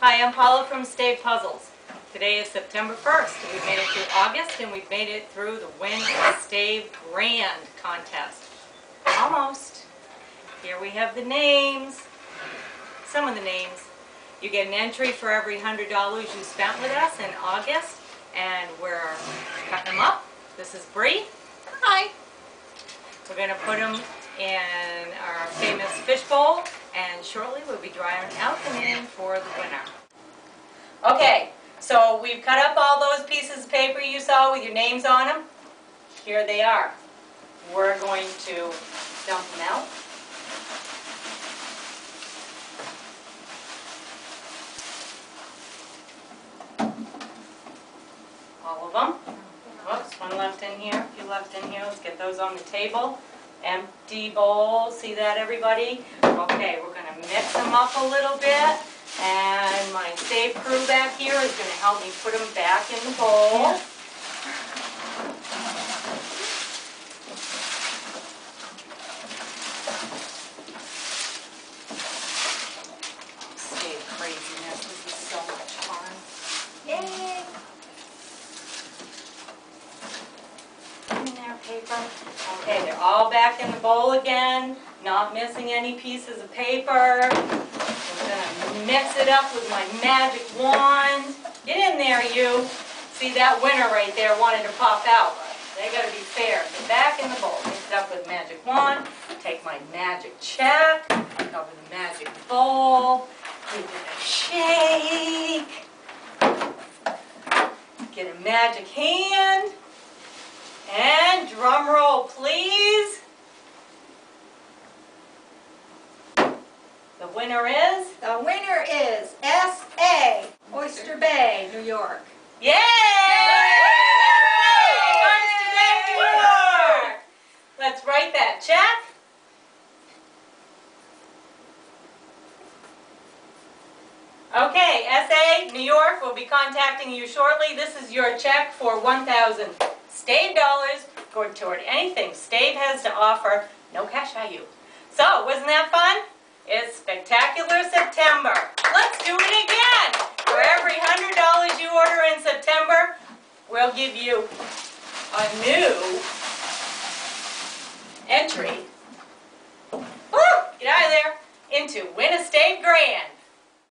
Hi, I'm Paula from Stave Puzzles. Today is September 1st. We've made it through August and we've made it through the Win a Stave Grand contest. Almost. Here we have the names. Some of the names. You get an entry for every $100 you spent with us in August, and we're cutting them up. This is Bree. Hi. We're going to put them in our famous fishbowl, and shortly we'll be drying out the name for the winner. Okay, so we've cut up all those pieces of paper you saw with your names on them. Here they are. We're going to dump them out. All of them. Whoops, one left in here, a few left in here. Let's get those on the table. Empty bowl, see that everybody? Okay, we're going to mix them up a little bit, and my Stave crew back here is going to help me put them back in the bowl. Stave craziness, this is so much fun. Yay! In there, paper. Okay, they're all back in the bowl again, not missing any pieces of paper. I'm going to mix it up with my magic wand. Get in there, you. See, that winner right there wanted to pop out. They got to be fair. Get back in the bowl. Mix it up with magic wand. Take my magic check. Cover the magic bowl. Give it a shake. Get a magic hand. And drum roll, please. The winner is? The winner is S.A. Oyster Bay, New York. Yay! Oyster Bay, New York! Let's write that check. Okay, S.A. New York will be contacting you shortly. This is your check for 1,000 Stave dollars going toward anything Stave has to offer. No cash value. So, wasn't that fun? It's Spectacular September. Let's do it again. For every $100 you order in September, we'll give you a new entry. Woo! Get out of there into Win a Stave Grand.